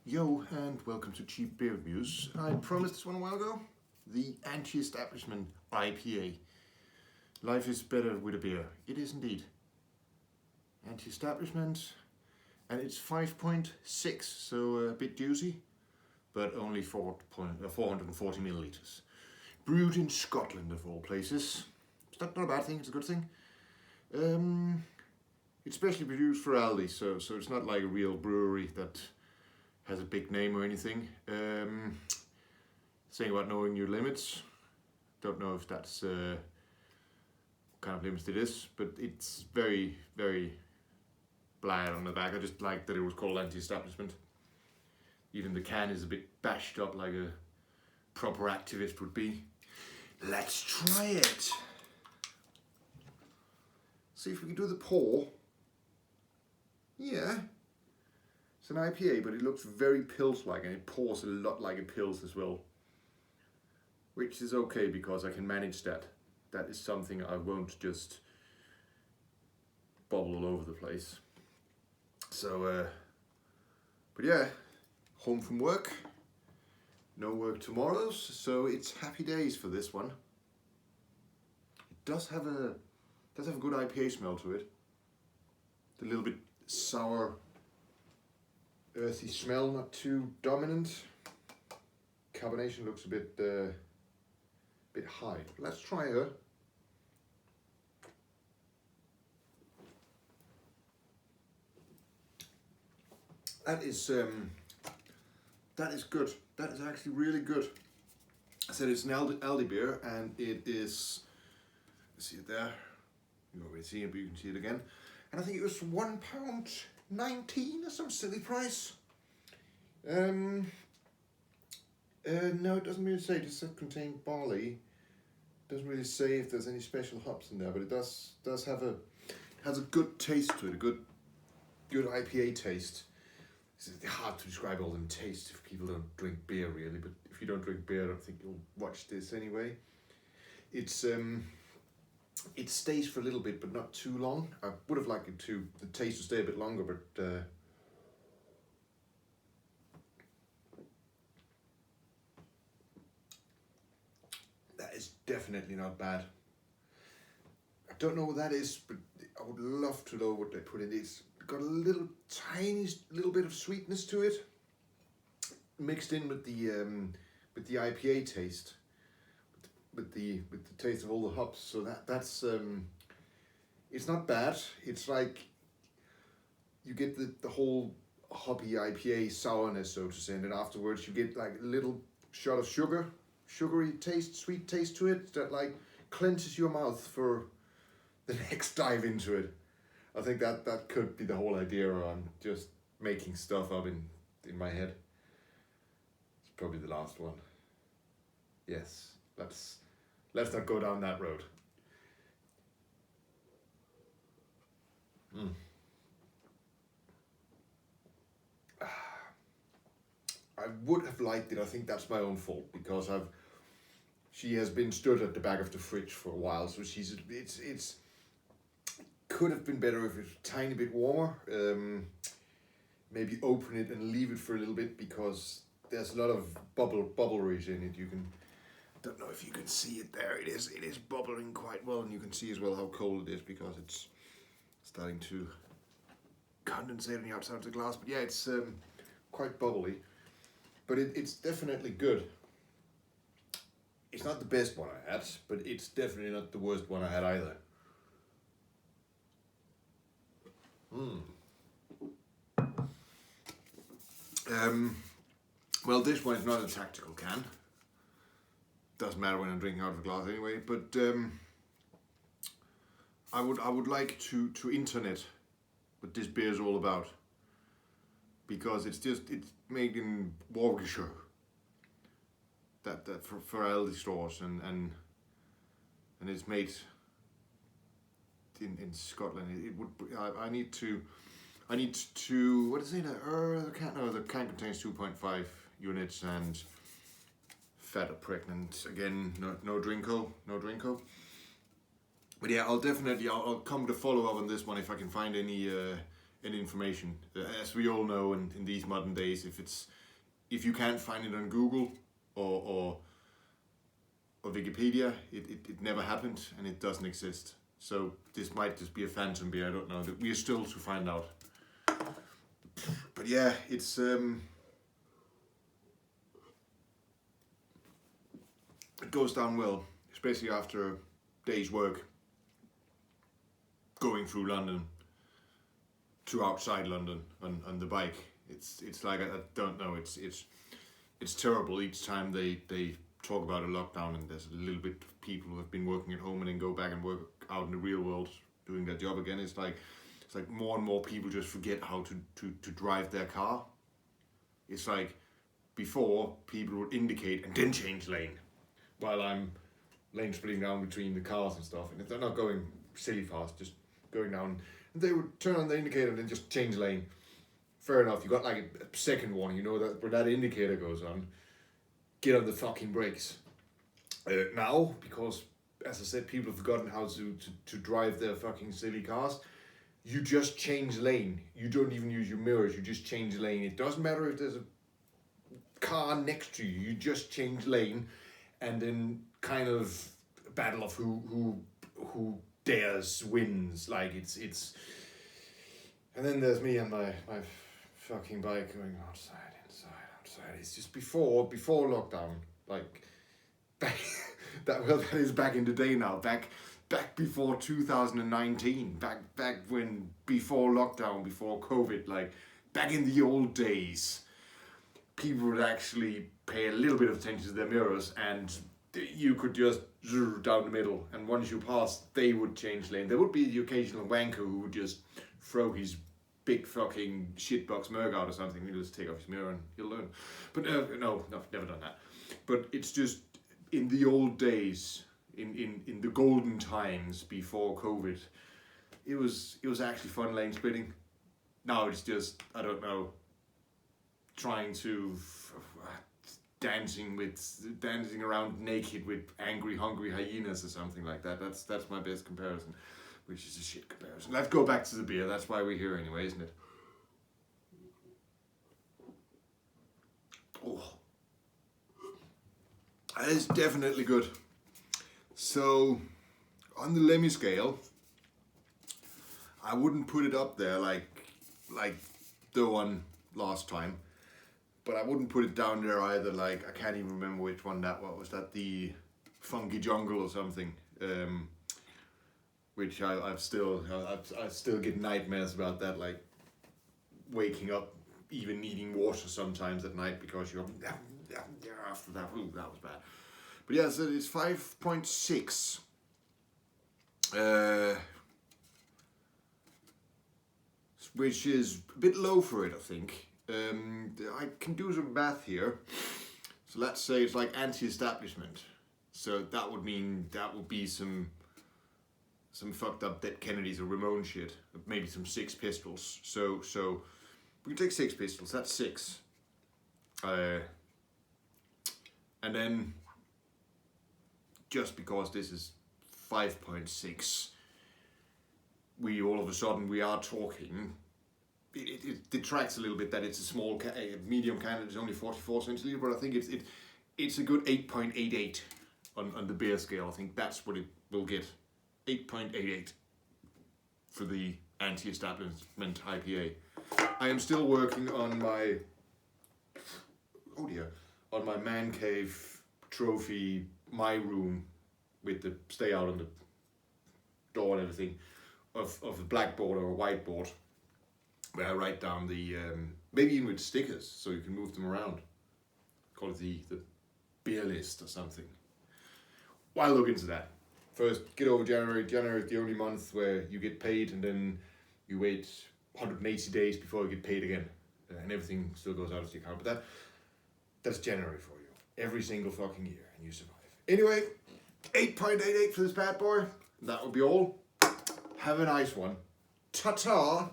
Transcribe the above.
Yo, and welcome to Cheap Beer Reviews. I promised this one a while ago. The Antiestablishment IPA. Life is better with a beer. It is indeed. Anti-Establishment, and it's 5.6, so a bit juicy, but only 440 milliliters. Brewed in Scotland, of all places. It's not a bad thing, it's a good thing. It's specially produced for Aldi, so it's not like a real brewery that has a big name or anything. Saying about knowing your limits. Don't know if that's what kind of limits it is, but it's very, very bland on the back. I just like that it was called Anti-Establishment. Even the can is a bit bashed up like a proper activist would be. Let's try it. See if we can do the pour. Yeah. It's an IPA, but it looks very Pils-like, and it pours a lot like a Pils as well. Which is okay, because I can manage that. That is something I won't just bubble all over the place. So, but yeah, home from work. No work tomorrow, so it's happy days for this one. It does have a good IPA smell to it. A little bit sour, earthy smell, not too dominant. Carbonation looks a bit high. Let's try her. That is good. That is actually really good. I said it's an Aldi beer, and it is. See it there. You already see it, but you can see it again. And I think it was £1.19 or some silly price. No, it doesn't really say. It just said contain barley. It doesn't really say if there's any special hops in there, but it does have has a good taste to it, a good IPA taste. It's hard to describe all them tastes if people don't drink beer really, but if you don't drink beer, I don't think you'll watch this anyway. It's it stays for a little bit, but not too long. I would have liked the taste to stay a bit longer, but that is definitely not bad. I don't know what that is, but I would love to know what they put in it. It's got a tiny little bit of sweetness to it, mixed in with the IPA taste, with the taste of all the hops. So that's it's not bad. It's like you get the whole hoppy IPA sourness, so to say, and then afterwards you get like a little shot of sugary taste, sweet taste to it that like cleanses your mouth for the next dive into it. I think that could be the whole idea, or I'm just making stuff up in my head. It's probably the last one. Yes, let's not go down that road. I would have liked it. I think that's my own fault, because she has been stood at the back of the fridge for a while, so it's could have been better if it was a tiny bit warmer. Maybe open it and leave it for a little bit, because there's a lot of bubbleries in it. Don't know if you can see it there. It is bubbling quite well, and you can see as well how cold it is, because it's starting to condensate on the outside of the glass. But yeah, it's quite bubbly, but it's definitely good. It's not the best one I had, but it's definitely not the worst one I had either. Well, this one is not a tactical can. Doesn't matter when I'm drinking out of a glass anyway. But I would like to internet what this beer is all about, because it's made in Warwickshire. That for Aldi stores, and it's made in Scotland. It would. I need to. What is it? The can contains 2.5 units and fat or pregnant. Again, no drinko. But yeah, I'll come to follow up on this one if I can find any and information. As we all know in these modern days, if you can't find it on Google or Wikipedia, it never happened and it doesn't exist. So this might just be a phantom beer, I don't know. We're still to find out. But yeah, it goes down well, especially after a day's work going through London to outside London on the bike. It's like, I don't know, it's terrible each time they talk about a lockdown and there's a little bit of people who have been working at home and then go back and work out in the real world doing their job again. It's like more and more people just forget how to drive their car. It's like before people would indicate and then change lane while I'm lane splitting down between the cars and stuff, and if they're not going silly fast, just going down, and they would turn on the indicator and then just change lane. Fair enough, you got like a second warning, you know that when that indicator goes on, get on the fucking brakes. Now, because as I said, people have forgotten how to drive their fucking silly cars, you just change lane. You don't even use your mirrors, you just change lane. It doesn't matter if there's a car next to you, you just change lane, and then kind of battle of who dares wins. Like it's and then there's me and my fucking bike going outside. It's just before lockdown, like back that is back in the day now, back before 2019, back when before lockdown, before COVID, like back in the old days, people would actually pay a little bit of attention to their mirrors, and you could just zoom down the middle, and once you passed, they would change lane. There would be the occasional wanker who would just throw his big fucking shitbox Merc out or something. He'll just take off his mirror and he'll learn. But no, never done that. But it's just in the old days, in the golden times before COVID, it was actually fun lane splitting. Now it's just, I don't know, trying to dancing around naked with angry, hungry hyenas or something like that. That's my best comparison, which is a shit comparison. Let's go back to the beer. That's why we're here anyway, isn't it? Oh, that is definitely good. So, on the Lemmy scale, I wouldn't put it up there like the one last time, but I wouldn't put it down there either. Like, I can't even remember which one that was. Was that the Funky Jungle or something? Which I still get nightmares about that, like waking up, even needing water sometimes at night because you're after that. Ooh, that was bad. But yeah, so it's 5.6. Which is a bit low for it, I think. I can do some math here. So let's say it's like Antiestablishment. So that would mean that would be some fucked up Dead Kennedys or Ramon shit. Maybe some Six Pistols. So we can take Six Pistols. That's 6. And then just because this is 5.6, we all of a sudden we are talking. It detracts a little bit that it's a small medium can. It's only 44 centiliters, but I think it's a good 8.88 on the beer scale. I think that's what it will get. 8.88 for the Anti-Establishment IPA. I am still working on my man cave trophy, my room with the stay out on the door and everything of a blackboard or a whiteboard where I write down the maybe even with stickers so you can move them around. Call it the beer list or something. Well, I'll look into that. First, get over January. January is the only month where you get paid, and then you wait 180 days before you get paid again, and everything still goes out of your account. But that's January for you, every single fucking year, and you survive. Anyway, 8.88 for this bad boy. That will be all. Have a nice one. Ta-ta.